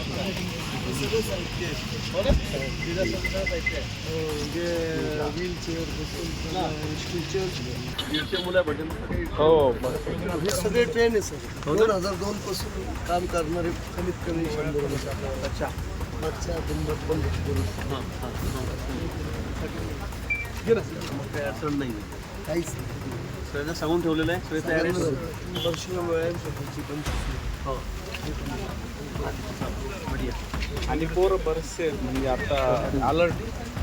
सगळं साहित्य म्हणजे व्हीलचेअर स्ट्रेचर मुलं भेटेल हो हे सगळे ट्रेन आहे सर 2002 पासून काम करणारे कमीत कमी 100 लोक अच्छा मागच्या दिंडत पण काही अडचण नाही काहीच नाही सगळ्यांना सांगून ठेवलेलं आहे सगळे तयारी वर्षीय व्यायाम शक्तीची पण हो आणि पोरं बरेचसे म्हणजे आता अलर्ट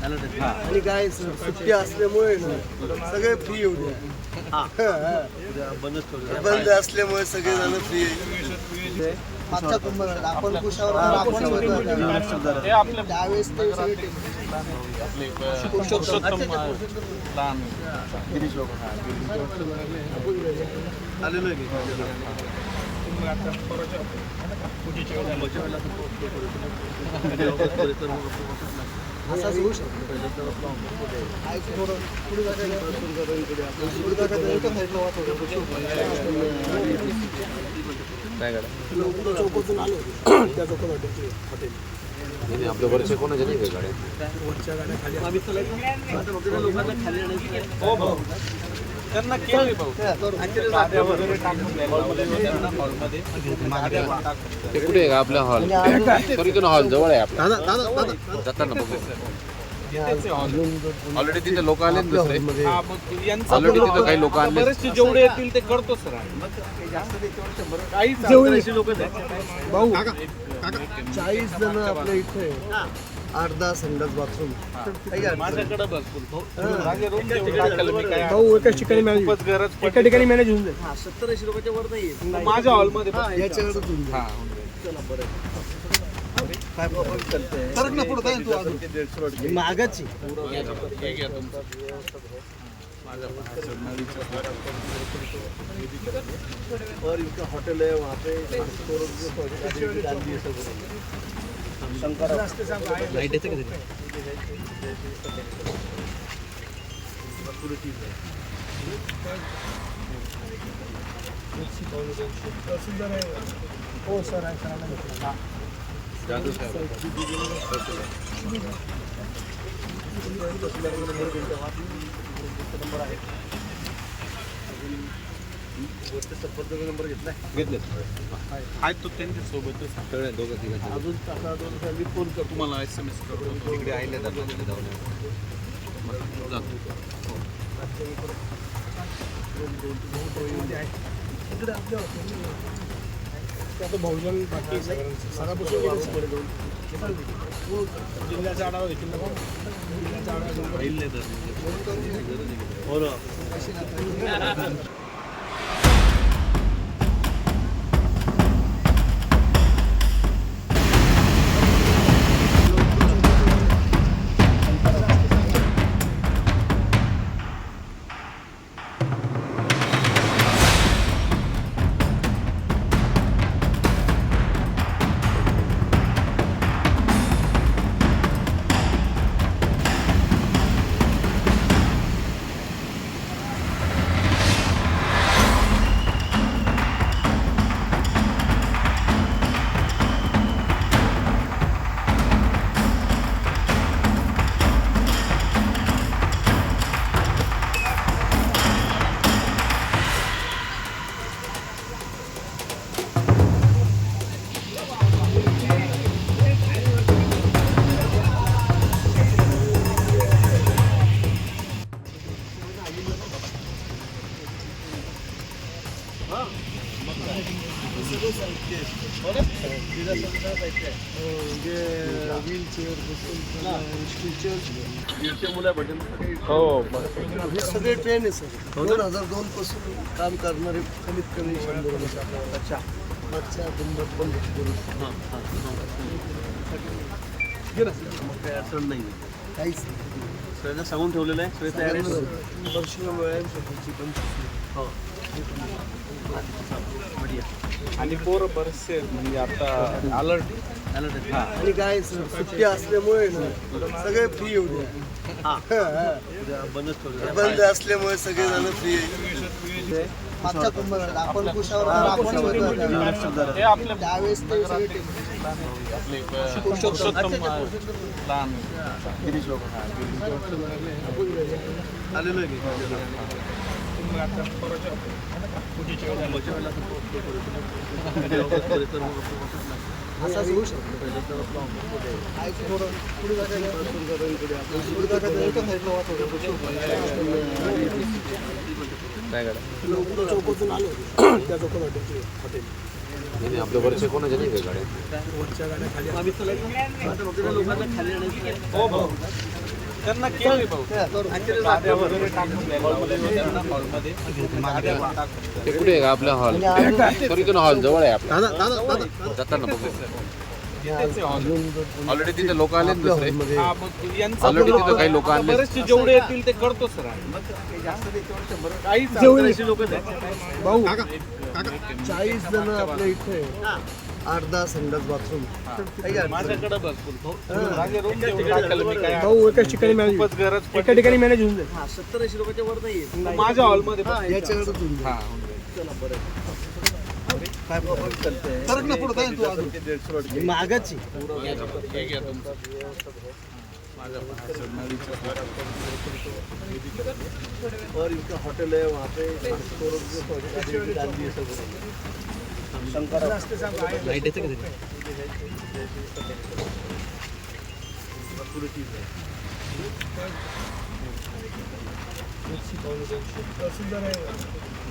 आणि काय सुट्टी असल्यामुळे सगळे फ्री येऊ द्या बंद असल्यामुळे सगळे जण फ्री मागच्या कुंभमेळ्यात आपण कुशावर त्यावेळेस ते सगळे आलेलो आहे असाच होऊ शकतो चौकातून आलो त्या चौकात हॉटेल आपल्या वरचे कोणाच्या नाही गाड्या वरच्या गाड्या खाली लोकांना खाली त्यांना केलं ते कुठे आहे का आपला हॉल सॉरी तो हॉल जवळ आहे आपला जाताना बघू ऑलरेडी तिथे लोक आले ना दुसरे ऑलरेडी तिथे काही लोक आले बरेचसे जेवढे येतील ते करतो सर काही लोक भाऊ 40 जण आपल्या इथे 8-10 संडास बाथरूम माझ्याकडे भरपूर भाऊ एकाच ठिकाणी मॅनेज एका ठिकाणी मॅनेज होऊन जाईल 70-80 लोकांच्या वर नाही माझ्या हॉलमध्ये याच्याकडे होऊन जाईल चला बरं काय प्रॉब्लेम चालतंय मागाची और इनका होटल है वहाँ पे शंकर लाइट येते का हो सर आहे सरांना जादू साहेब नंबर आहे नंबर घेतलाय आहेत तो त्यांच्या सोबतच सगळे दोघं तिघं अजून तासा दोन मी फोन करतो तुम्हाला SMS करतो तिकडे आले जाऊन इकडे आपल्या आता बहुजन बाकी सगळ्यापासून जिल्ह्याचा आढावा घेतील ना जिल्ह्याचा आढावा सगळं साहित्य म्हणजे व्हीलचेअर स्ट्रेचर मुलं भेटेल हो हे सगळे ट्रेन आहे सर 2002 पासून काम करणारे कमीत कमी 100 लोक अच्छा मागच्या दिंडत पण काही अडचण नाही काहीच नाही सगळ्यांना सांगून ठेवलेलं आहे सगळे तयारी वर्षीय व्यायाम शक्तीची पण हो आणि पोरं बरेचसे म्हणजे आता अलर्ट आणि काय सुट्टी असल्यामुळे सगळे फ्री येऊ द्या बंद असल्यामुळे सगळे जण फ्री मागच्या कुंभमेळ्यात आपण कुशावर त्यावेळेस ते सगळे आपले पुरुषोत्तम लहान गिरीश लोक आलेलो आहे की? असाच होऊ शकतो. थोडं पुढे जायचं. पुढे जायचं. एका साईडला काय करा पुढं चौकातून आलो त्या चौकात हॉटेल नाही आपल्या वरचे कोणाच्या नाही का गाड्या वरच्या गाड्या खाली आम्ही चला लोकांना खाली आणायची. हो भाऊ त्यांना केलं भाऊ गाद्या वगैरे टाकून द्यायला लावलेलं हॉलमध्ये गाद्या टाकून ते कुठे आहे का आपला हॉल सर इथून हॉल जवळ आहे आपला दादा जाताना बघू तिथेच आहे hall. ऑलरेडी तिथे लोक आले ना दुसरे हा, मग यांचं ऑलरेडी तिथं काही लोक आणले बरेचसे जेवढे येतील ते करतो सर काहीच लोक भाऊ 40 जण आपल्या इथे 8-10 संडास बाथरूम माझ्याकडे भरपूर माझे room जेवढे टाकले मी काय भाऊ एकाच ठिकाणी मॅनेज खूपच गरज एका ठिकाणी मॅनेज होऊन जाईल. 70-80 लोकांच्या वर नाही माझ्या हॉलमध्ये याच्याकडे तुम्ही हा काय प्रॉब्लेम चालतंय फरक ना पुढे काय तू अजून मागाची और इनका होटल है वहाँ पे शंकर लाइट येते का पूरी चीज है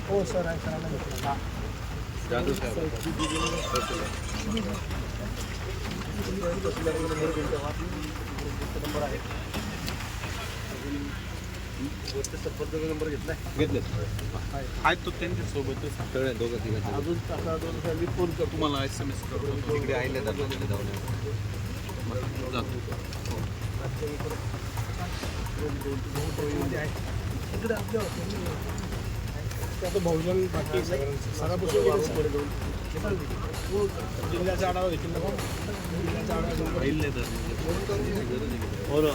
हो सर आहे सरांना भेटला. जादू साहेब नंबर आहे नंबर घेतलाय आहेत तो त्यांच्या सोबतच सगळे दोघं तिघं अजून तासा 2 मी फोन करतो तुम्हाला SMS करतो तिकडे आले जाऊन इकडे आपल्या आता बहुजन बाकी सगळ्यापासून जिल्ह्याचा आढावा घेतील ना भाऊ? जिल्ह्याचा आढावा घेऊन हो ना